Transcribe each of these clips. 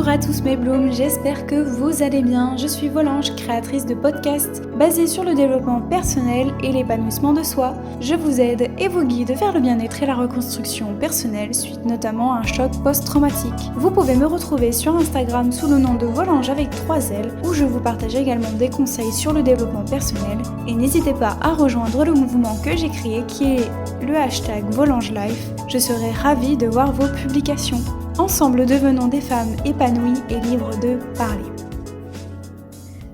Bonjour à tous mes blooms, j'espère que vous allez bien. Je suis Volange, créatrice de podcasts basés sur le développement personnel et l'épanouissement de soi. Je vous aide et vous guide vers le bien-être et la reconstruction personnelle suite notamment à un choc post-traumatique. Vous pouvez me retrouver sur Instagram sous le nom de Volange avec 3 L où je vous partage également des conseils sur le développement personnel et n'hésitez pas à rejoindre le mouvement que j'ai créé qui est le hashtag VolangeLife. Je serai ravie de voir vos publications. Ensemble, devenons des femmes épanouies et libres de parler.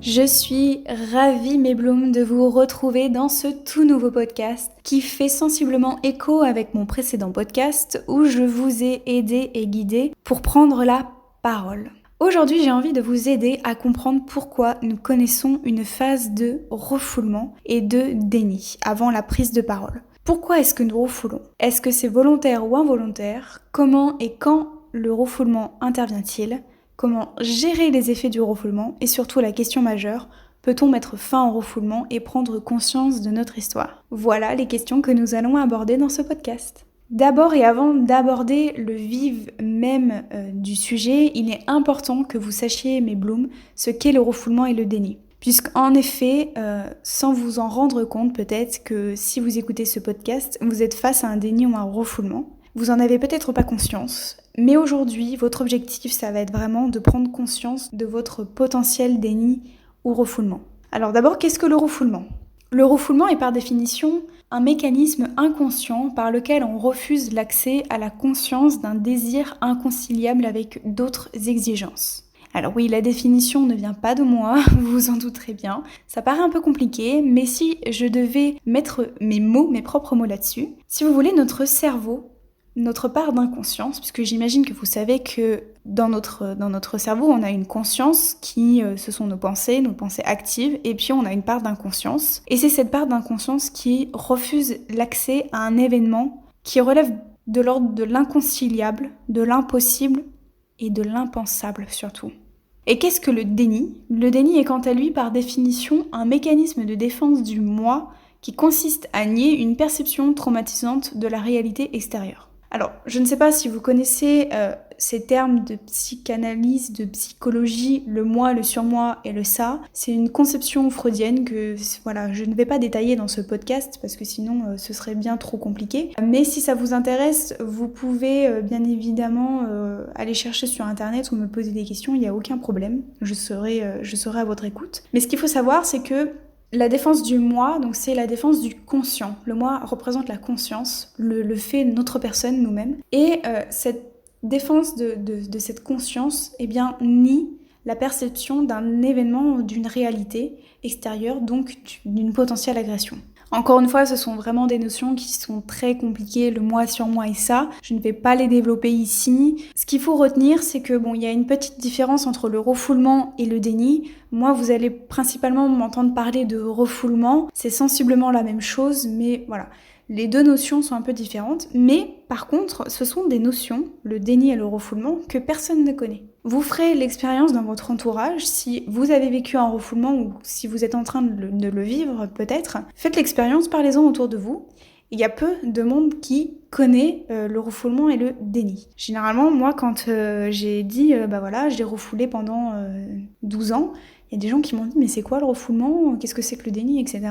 Je suis ravie mes blooms de vous retrouver dans ce tout nouveau podcast qui fait sensiblement écho avec mon précédent podcast où je vous ai aidé et guidé pour prendre la parole. Aujourd'hui, j'ai envie de vous aider à comprendre pourquoi nous connaissons une phase de refoulement et de déni avant la prise de parole. Pourquoi est-ce que nous refoulons ? Est-ce que c'est volontaire ou involontaire ? Comment et quand le refoulement intervient-il ? Comment gérer les effets du refoulement ? Et surtout la question majeure, peut-on mettre fin au refoulement et prendre conscience de notre histoire ? Voilà les questions que nous allons aborder dans ce podcast. D'abord et avant d'aborder le vif même du sujet, il est important que vous sachiez, mes blooms, ce qu'est le refoulement et le déni. Puisqu'en effet, sans vous en rendre compte peut-être que si vous écoutez ce podcast, vous êtes face à un déni ou un refoulement. Vous en avez peut-être pas conscience, mais aujourd'hui, votre objectif, ça va être vraiment de prendre conscience de votre potentiel déni ou refoulement. Alors d'abord, qu'est-ce que le refoulement ? Le refoulement est par définition un mécanisme inconscient par lequel on refuse l'accès à la conscience d'un désir inconciliable avec d'autres exigences. Alors oui, la définition ne vient pas de moi, vous vous en douterez bien. Ça paraît un peu compliqué, mais si je devais mettre mes propres mots là-dessus, si vous voulez, notre cerveau, notre part d'inconscience, puisque j'imagine que vous savez que dans notre cerveau, on a une conscience qui, ce sont nos pensées actives, et puis on a une part d'inconscience. Et c'est cette part d'inconscience qui refuse l'accès à un événement qui relève de l'ordre de l'inconciliable, de l'impossible et de l'impensable surtout. Et qu'est-ce que le déni ? Le déni est quant à lui, par définition, un mécanisme de défense du moi qui consiste à nier une perception traumatisante de la réalité extérieure. Alors, je ne sais pas si vous connaissez ces termes de psychanalyse, de psychologie, le moi, le surmoi et le ça. C'est une conception freudienne que voilà, je ne vais pas détailler dans ce podcast parce que sinon ce serait bien trop compliqué. Mais si ça vous intéresse, vous pouvez bien évidemment aller chercher sur internet ou me poser des questions, il n'y a aucun problème. Je serai à votre écoute. Mais ce qu'il faut savoir, c'est que la défense du moi, donc c'est la défense du conscient. Le moi représente la conscience, le fait de notre personne, nous-mêmes. Et cette défense de cette conscience, eh bien, nie la perception d'un événement, d'une réalité extérieure, donc d'une potentielle agression. Encore une fois, ce sont vraiment des notions qui sont très compliquées, le moi, sur moi et ça. Je ne vais pas les développer ici. Ce qu'il faut retenir, c'est que il y a une petite différence entre le refoulement et le déni. Moi, vous allez principalement m'entendre parler de refoulement. C'est sensiblement la même chose, mais voilà. Les deux notions sont un peu différentes, mais par contre, ce sont des notions, le déni et le refoulement, que personne ne connaît. Vous ferez l'expérience dans votre entourage, si vous avez vécu un refoulement ou si vous êtes en train de le vivre peut-être, faites l'expérience, parlez-en autour de vous. Il y a peu de monde qui connaît le refoulement et le déni. Généralement, moi, quand j'ai dit, j'ai refoulé pendant 12 ans, il y a des gens qui m'ont dit « mais c'est quoi le refoulement ? Qu'est-ce que c'est que le déni ?» etc.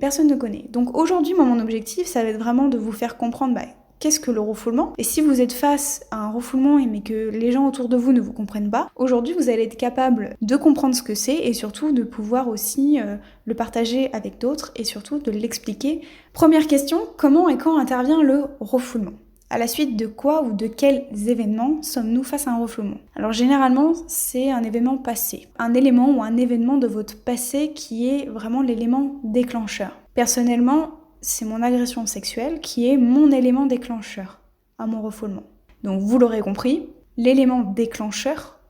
Personne ne connaît. Donc aujourd'hui, mon objectif, ça va être vraiment de vous faire comprendre qu'est-ce que le refoulement ? Et si vous êtes face à un refoulement mais que les gens autour de vous ne vous comprennent pas, aujourd'hui, vous allez être capable de comprendre ce que c'est et surtout de pouvoir aussi le partager avec d'autres et surtout de l'expliquer. Première question, comment et quand intervient le refoulement ? À la suite de quoi ou de quels événements sommes-nous face à un refoulement ? Alors généralement, c'est un événement passé. Un élément ou un événement de votre passé qui est vraiment l'élément déclencheur. Personnellement, c'est mon agression sexuelle qui est mon élément déclencheur à mon refoulement. Donc vous l'aurez compris, l'élément déclencheur,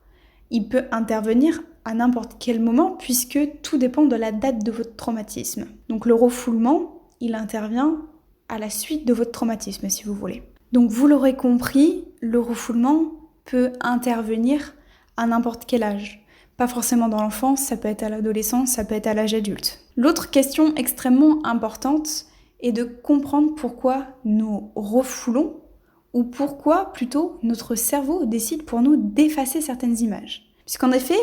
il peut intervenir à n'importe quel moment puisque tout dépend de la date de votre traumatisme. Donc le refoulement, il intervient à la suite de votre traumatisme si vous voulez. Donc vous l'aurez compris, le refoulement peut intervenir à n'importe quel âge. Pas forcément dans l'enfance, ça peut être à l'adolescence, ça peut être à l'âge adulte. L'autre question extrêmement importante est de comprendre pourquoi nous refoulons ou pourquoi plutôt notre cerveau décide pour nous d'effacer certaines images. Puisqu'en effet,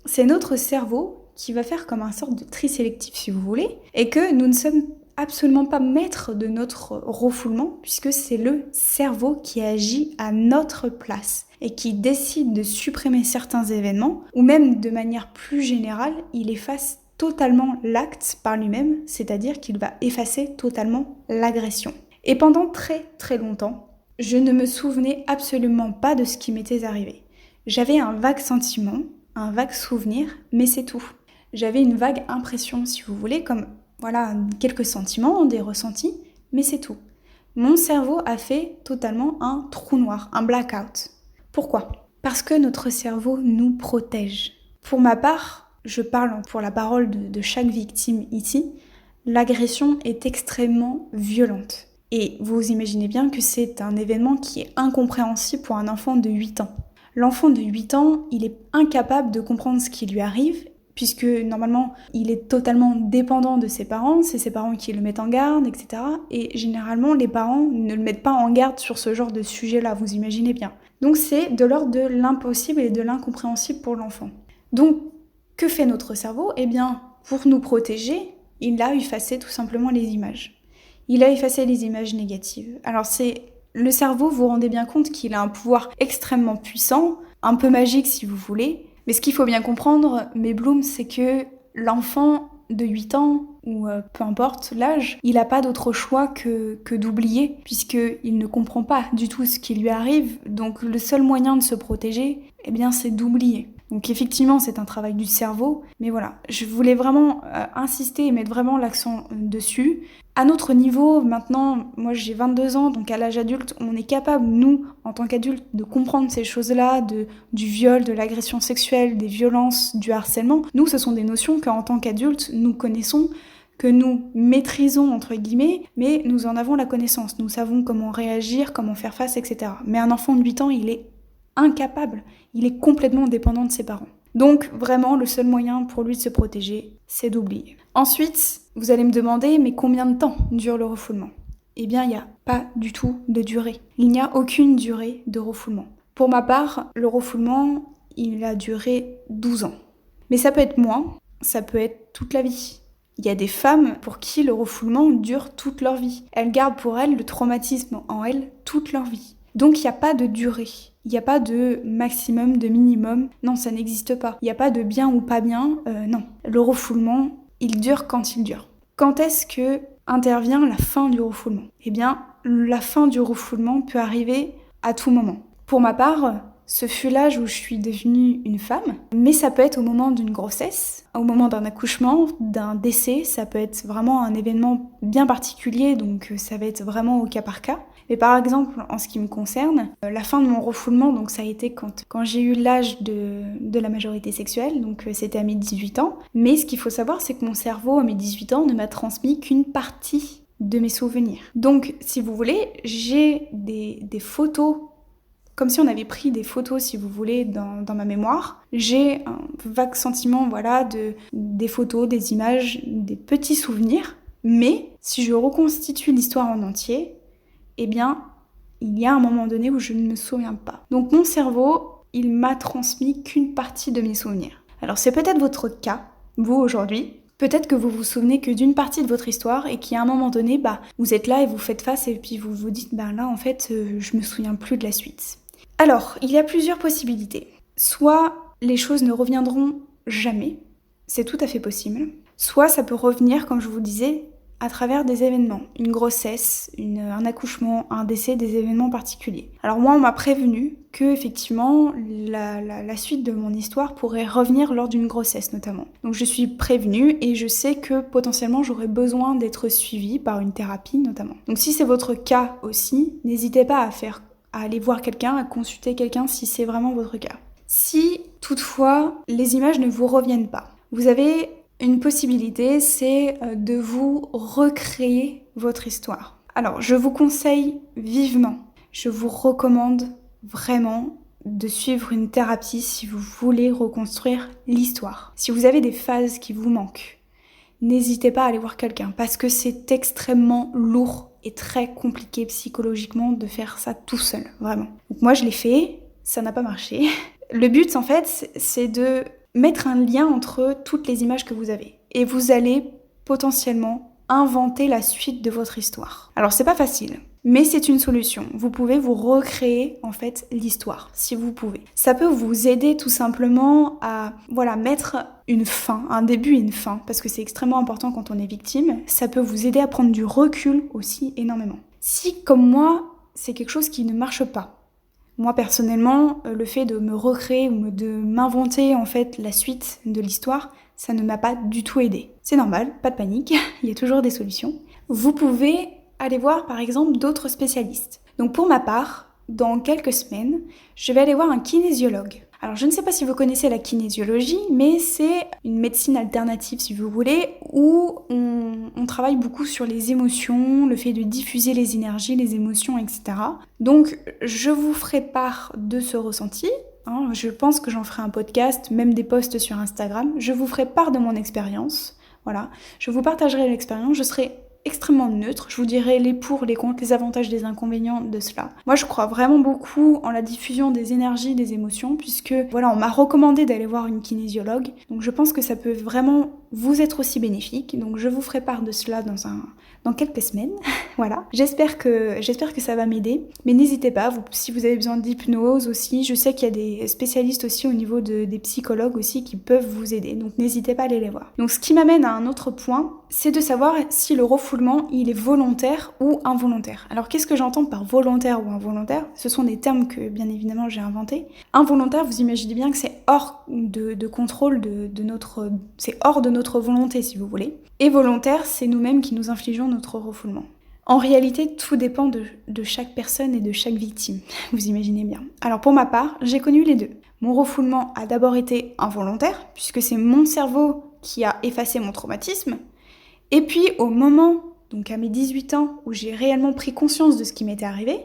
c'est notre cerveau qui va faire comme un sorte de tri sélectif si vous voulez, et que nous ne sommes absolument pas maîtres de notre refoulement, puisque c'est le cerveau qui agit à notre place et qui décide de supprimer certains événements, ou même de manière plus générale, il efface totalement l'acte par lui-même, c'est-à-dire qu'il va effacer totalement l'agression. Et pendant très très longtemps, je ne me souvenais absolument pas de ce qui m'était arrivé. J'avais un vague sentiment, un vague souvenir, mais c'est tout. J'avais une vague impression, si vous voulez, comme voilà, quelques sentiments, des ressentis, mais c'est tout. Mon cerveau a fait totalement un trou noir, un blackout. Pourquoi ? Parce que notre cerveau nous protège. Pour ma part, je parle pour la parole de chaque victime ici, l'agression est extrêmement violente. Et vous imaginez bien que c'est un événement qui est incompréhensible pour un enfant de 8 ans. L'enfant de 8 ans, il est incapable de comprendre ce qui lui arrive, puisque normalement, il est totalement dépendant de ses parents, c'est ses parents qui le mettent en garde, etc. Et généralement, les parents ne le mettent pas en garde sur ce genre de sujet-là, vous imaginez bien. Donc c'est de l'ordre de l'impossible et de l'incompréhensible pour l'enfant. Donc, que fait notre cerveau ? Eh bien, pour nous protéger, il a effacé tout simplement les images. Il a effacé les images négatives. Alors le cerveau, vous vous rendez bien compte qu'il a un pouvoir extrêmement puissant, un peu magique si vous voulez, mais ce qu'il faut bien comprendre, mes Bloom, c'est que l'enfant de 8 ans, ou peu importe l'âge, il n'a pas d'autre choix que d'oublier, puisqu'il ne comprend pas du tout ce qui lui arrive, donc le seul moyen de se protéger, eh bien, c'est d'oublier. Donc effectivement, c'est un travail du cerveau, mais voilà, je voulais vraiment insister et mettre vraiment l'accent dessus. À notre niveau, maintenant, moi j'ai 22 ans, donc à l'âge adulte, on est capable, nous, en tant qu'adultes, de comprendre ces choses-là, du viol, de l'agression sexuelle, des violences, du harcèlement. Nous, ce sont des notions qu'en tant qu'adultes, nous connaissons, que nous maîtrisons, entre guillemets, mais nous en avons la connaissance. Nous savons comment réagir, comment faire face, etc. Mais un enfant de 8 ans, il est incapable, il est complètement dépendant de ses parents. Donc vraiment, le seul moyen pour lui de se protéger, c'est d'oublier. Ensuite, vous allez me demander, mais combien de temps dure le refoulement ? Eh bien, il n'y a pas du tout de durée. Il n'y a aucune durée de refoulement. Pour ma part, le refoulement, il a duré 12 ans. Mais ça peut être moins, ça peut être toute la vie. Il y a des femmes pour qui le refoulement dure toute leur vie. Elles gardent pour elles le traumatisme en elles toute leur vie. Donc il n'y a pas de durée, il n'y a pas de maximum, de minimum, non ça n'existe pas. Il n'y a pas de bien ou pas bien, non. Le refoulement, il dure quand il dure. Quand est-ce que intervient la fin du refoulement ? Eh bien, la fin du refoulement peut arriver à tout moment. Pour ma part, ce fut l'âge où je suis devenue une femme, mais ça peut être au moment d'une grossesse, au moment d'un accouchement, d'un décès, ça peut être vraiment un événement bien particulier, donc ça va être vraiment au cas par cas. Mais par exemple, en ce qui me concerne, la fin de mon refoulement, donc ça a été quand j'ai eu l'âge de la majorité sexuelle, donc c'était à mes 18 ans. Mais ce qu'il faut savoir, c'est que mon cerveau, à mes 18 ans, ne m'a transmis qu'une partie de mes souvenirs. Donc, si vous voulez, j'ai des photos, comme si on avait pris des photos, si vous voulez, dans ma mémoire. J'ai un vague sentiment, voilà, des photos, des images, des petits souvenirs. Mais si je reconstitue l'histoire en entier, eh bien, il y a un moment donné où je ne me souviens pas. Donc mon cerveau, il m'a transmis qu'une partie de mes souvenirs. Alors c'est peut-être votre cas, vous aujourd'hui. Peut-être que vous vous souvenez que d'une partie de votre histoire et qu'à un moment donné, vous êtes là et vous faites face et puis vous vous dites, là en fait, je me souviens plus de la suite. Alors, il y a plusieurs possibilités. Soit les choses ne reviendront jamais, c'est tout à fait possible. Soit ça peut revenir, comme je vous disais, à travers des événements, une grossesse, un accouchement, un décès, des événements particuliers. Alors moi, on m'a prévenu que effectivement la suite de mon histoire pourrait revenir lors d'une grossesse notamment. Donc je suis prévenue et je sais que potentiellement j'aurais besoin d'être suivie par une thérapie notamment. Donc si c'est votre cas aussi, n'hésitez pas à aller voir quelqu'un, à consulter quelqu'un si c'est vraiment votre cas. Si toutefois les images ne vous reviennent pas, vous avez une possibilité, c'est de vous recréer votre histoire. Alors, je vous conseille vivement, je vous recommande vraiment de suivre une thérapie si vous voulez reconstruire l'histoire. Si vous avez des phases qui vous manquent, n'hésitez pas à aller voir quelqu'un parce que c'est extrêmement lourd est très compliqué psychologiquement de faire ça tout seul, vraiment. Donc moi je l'ai fait, ça n'a pas marché. Le but en fait, c'est de mettre un lien entre toutes les images que vous avez. Et vous allez potentiellement inventer la suite de votre histoire. Alors c'est pas facile, mais c'est une solution. Vous pouvez vous recréer en fait l'histoire, si vous pouvez. Ça peut vous aider tout simplement à mettre une fin, un début et une fin, parce que c'est extrêmement important quand on est victime. Ça peut vous aider à prendre du recul aussi énormément. Si comme moi, c'est quelque chose qui ne marche pas, moi personnellement, le fait de me recréer ou de m'inventer en fait la suite de l'histoire, ça ne m'a pas du tout aidé. C'est normal, pas de panique, il y a toujours des solutions. Vous pouvez aller voir par exemple d'autres spécialistes. Donc pour ma part, dans quelques semaines, je vais aller voir un kinésiologue. Alors je ne sais pas si vous connaissez la kinésiologie, mais c'est une médecine alternative si vous voulez, où on travaille beaucoup sur les émotions, le fait de diffuser les énergies, les émotions, etc. Donc je vous ferai part de ce ressenti. Je pense que j'en ferai un podcast, même des posts sur Instagram. Je vous ferai part de mon expérience. Voilà, je vous partagerai l'expérience. Je serai extrêmement neutre. Je vous dirai les pour, les contre, les avantages, les inconvénients de cela. Moi, je crois vraiment beaucoup en la diffusion des énergies, des émotions, puisque on m'a recommandé d'aller voir une kinésiologue. Donc, je pense que ça peut vraiment vous être aussi bénéfique. Donc, je vous ferai part de cela dans quelques semaines. Voilà. J'espère que ça va m'aider. Mais n'hésitez pas, si vous avez besoin d'hypnose aussi, je sais qu'il y a des spécialistes aussi au niveau des psychologues aussi qui peuvent vous aider. Donc n'hésitez pas à aller les voir. Donc ce qui m'amène à un autre point, c'est de savoir si le refoulement, il est volontaire ou involontaire. Alors qu'est-ce que j'entends par volontaire ou involontaire ? Ce sont des termes que bien évidemment j'ai inventés. Involontaire, vous imaginez bien que c'est hors de contrôle c'est hors de notre volonté si vous voulez. Et volontaire, c'est nous-mêmes qui nous infligeons notre refoulement. En réalité, tout dépend de chaque personne et de chaque victime, vous imaginez bien. Alors pour ma part, j'ai connu les deux. Mon refoulement a d'abord été involontaire, puisque c'est mon cerveau qui a effacé mon traumatisme. Et puis au moment, donc à mes 18 ans, où j'ai réellement pris conscience de ce qui m'était arrivé,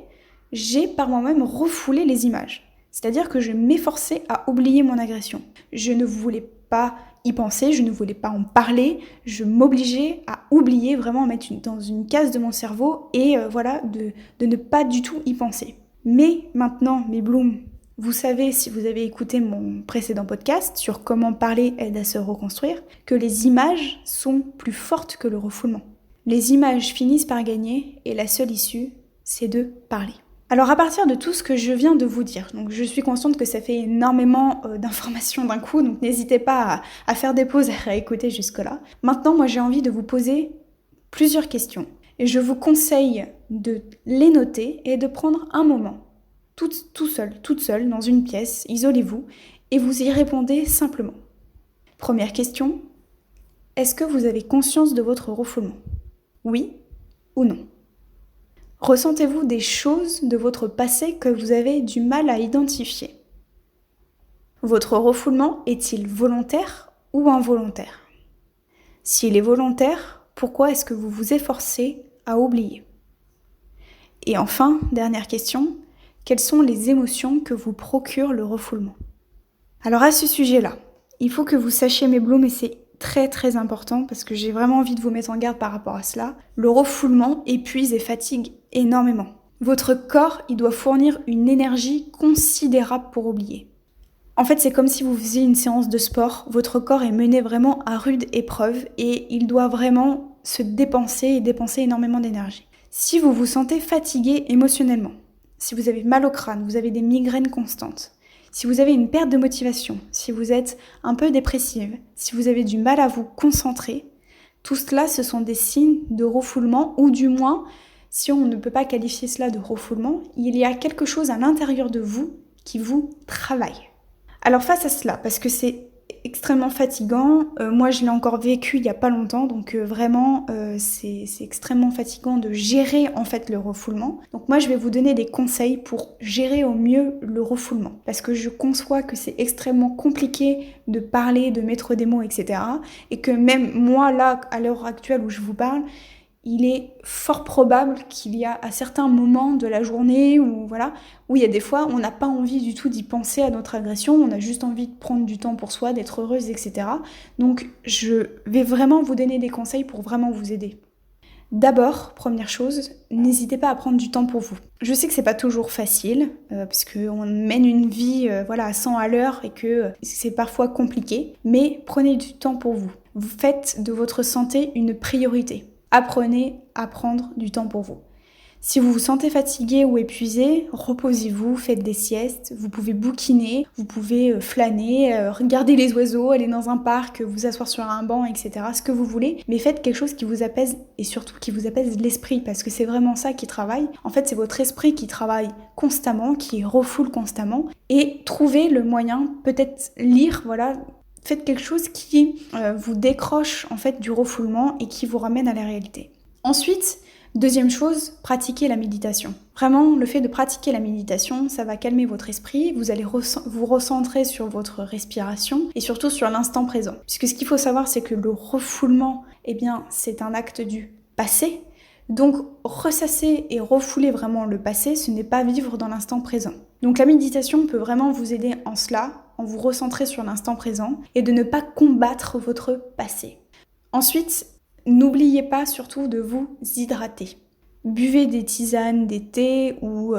j'ai par moi-même refoulé les images. C'est-à-dire que je m'efforçais à oublier mon agression. Je ne voulais pas y penser, je ne voulais pas en parler, je m'obligeais à oublier, vraiment mettre dans une case de mon cerveau et de ne pas du tout y penser. Mais maintenant, mes blooms, vous savez, si vous avez écouté mon précédent podcast sur comment parler aide à se reconstruire, que les images sont plus fortes que le refoulement. Les images finissent par gagner et la seule issue, c'est de parler. Alors à partir de tout ce que je viens de vous dire, donc je suis consciente que ça fait énormément d'informations d'un coup, donc n'hésitez pas à faire des pauses et à réécouter jusque-là. Maintenant, moi j'ai envie de vous poser plusieurs questions et je vous conseille de les noter et de prendre un moment, toute seule, dans une pièce, isolez-vous et vous y répondez simplement. Première question, est-ce que vous avez conscience de votre refoulement ? Oui ou non ? Ressentez-vous des choses de votre passé que vous avez du mal à identifier ? Votre refoulement est-il volontaire ou involontaire ? S'il est volontaire, pourquoi est-ce que vous vous efforcez à oublier ? Et enfin, dernière question, quelles sont les émotions que vous procure le refoulement ? Alors à ce sujet-là, il faut que vous sachiez mes blooms, et c'est très très important parce que j'ai vraiment envie de vous mettre en garde par rapport à cela. Le refoulement épuise et fatigue énormément. Votre corps, il doit fournir une énergie considérable pour oublier. En fait, c'est comme si vous faisiez une séance de sport. Votre corps est mené vraiment à rude épreuve et il doit vraiment se dépenser et dépenser énormément d'énergie. Si vous vous sentez fatigué émotionnellement, si vous avez mal au crâne, vous avez des migraines constantes, si vous avez une perte de motivation, si vous êtes un peu dépressive, si vous avez du mal à vous concentrer, tout cela, ce sont des signes de refoulement, ou du moins, si on ne peut pas qualifier cela de refoulement, il y a quelque chose à l'intérieur de vous qui vous travaille. Alors face à cela, parce que c'est extrêmement fatigant, moi je l'ai encore vécu il n'y a pas longtemps, donc vraiment c'est extrêmement fatigant de gérer en fait le refoulement. Donc moi je vais vous donner des conseils pour gérer au mieux le refoulement, parce que je conçois que c'est extrêmement compliqué de parler, de mettre des mots, etc. Et que même moi là, à l'heure actuelle où je vous parle, il est fort probable qu'il y a à certains moments de la journée où il y a des fois on n'a pas envie du tout d'y penser à notre agression, on a juste envie de prendre du temps pour soi, d'être heureuse, etc. Donc je vais vraiment vous donner des conseils pour vraiment vous aider. D'abord, première chose, n'hésitez pas à prendre du temps pour vous. Je sais que c'est pas toujours facile, parce qu'on mène une vie à 100 à l'heure et que c'est parfois compliqué, mais prenez du temps pour vous. Vous faites de votre santé une priorité. Apprenez à prendre du temps pour vous. Si vous vous sentez fatigué ou épuisé, reposez-vous, faites des siestes, vous pouvez bouquiner, vous pouvez flâner, regarder les oiseaux, aller dans un parc, vous asseoir sur un banc, etc. Ce que vous voulez, mais faites quelque chose qui vous apaise et surtout qui vous apaise l'esprit parce que c'est vraiment ça qui travaille. En fait, c'est votre esprit qui travaille constamment, qui refoule constamment et trouvez le moyen, peut-être lire, faites quelque chose qui vous décroche en fait du refoulement et qui vous ramène à la réalité. Ensuite, deuxième chose, pratiquez la méditation. Vraiment, le fait de pratiquer la méditation, ça va calmer votre esprit, vous allez vous recentrer sur votre respiration et surtout sur l'instant présent. Puisque ce qu'il faut savoir, c'est que le refoulement, c'est un acte du passé. Donc, ressasser et refouler vraiment le passé, ce n'est pas vivre dans l'instant présent. Donc, la méditation peut vraiment vous aider en cela, en vous recentrer sur l'instant présent et de ne pas combattre votre passé. Ensuite, n'oubliez pas surtout de vous hydrater. Buvez des tisanes, des thés ou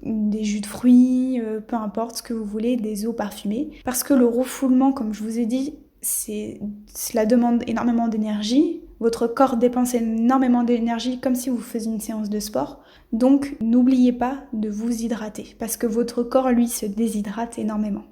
des jus de fruits, peu importe ce que vous voulez, des eaux parfumées. Parce que le refoulement, comme je vous ai dit, cela demande énormément d'énergie. Votre corps dépense énormément d'énergie comme si vous faisiez une séance de sport. Donc n'oubliez pas de vous hydrater parce que votre corps, lui, se déshydrate énormément.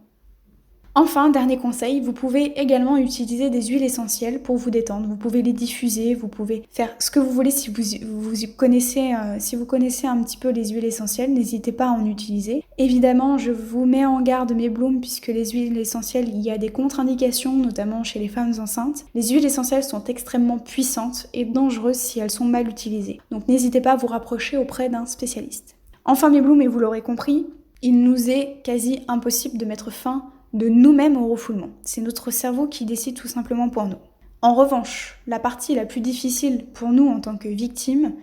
Enfin, dernier conseil, vous pouvez également utiliser des huiles essentielles pour vous détendre. Vous pouvez les diffuser, vous pouvez faire ce que vous voulez si vous connaissez un petit peu les huiles essentielles, n'hésitez pas à en utiliser. Évidemment, je vous mets en garde mes blooms puisque les huiles essentielles, il y a des contre-indications, notamment chez les femmes enceintes. Les huiles essentielles sont extrêmement puissantes et dangereuses si elles sont mal utilisées. Donc n'hésitez pas à vous rapprocher auprès d'un spécialiste. Enfin mes blooms, et vous l'aurez compris, il nous est quasi impossible de mettre fin de nous-mêmes au refoulement. C'est notre cerveau qui décide tout simplement pour nous. En revanche, la partie la plus difficile pour nous en tant que victimes,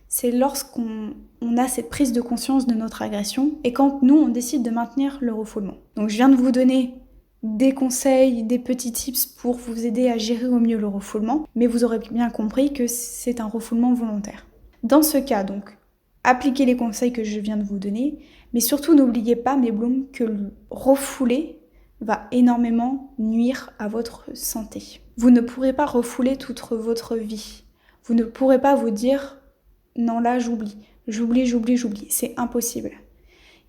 c'est lorsqu'on a cette prise de conscience de notre agression et quand nous, on décide de maintenir le refoulement. Donc je viens de vous donner des conseils, des petits tips pour vous aider à gérer au mieux le refoulement, mais vous aurez bien compris que c'est un refoulement volontaire. Dans ce cas, donc, appliquez les conseils que je viens de vous donner, mais surtout n'oubliez pas, mes blooms, que le refouler va énormément nuire à votre santé. Vous ne pourrez pas refouler toute votre vie. Vous ne pourrez pas vous dire « non là j'oublie, c'est impossible ».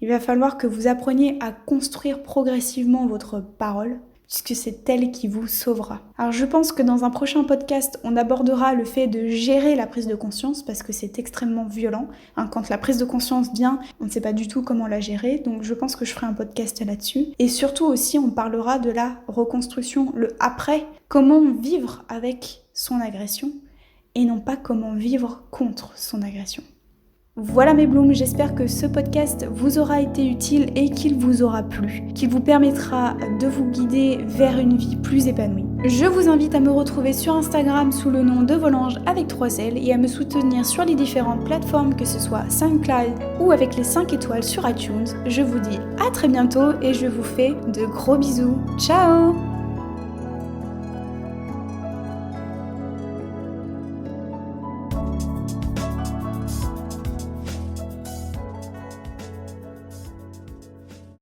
Il va falloir que vous appreniez à construire progressivement votre parole, puisque c'est elle qui vous sauvera. Alors je pense que dans un prochain podcast, on abordera le fait de gérer la prise de conscience, parce que c'est extrêmement violent. Quand la prise de conscience vient, on ne sait pas du tout comment la gérer, donc je pense que je ferai un podcast là-dessus. Et surtout aussi, on parlera de la reconstruction, le après, comment vivre avec son agression, et non pas comment vivre contre son agression. Voilà mes blooms, j'espère que ce podcast vous aura été utile et qu'il vous aura plu, qu'il vous permettra de vous guider vers une vie plus épanouie. Je vous invite à me retrouver sur Instagram sous le nom de Volange avec 3 L et à me soutenir sur les différentes plateformes, que ce soit SoundCloud ou avec les 5 étoiles sur iTunes. Je vous dis à très bientôt et je vous fais de gros bisous. Ciao!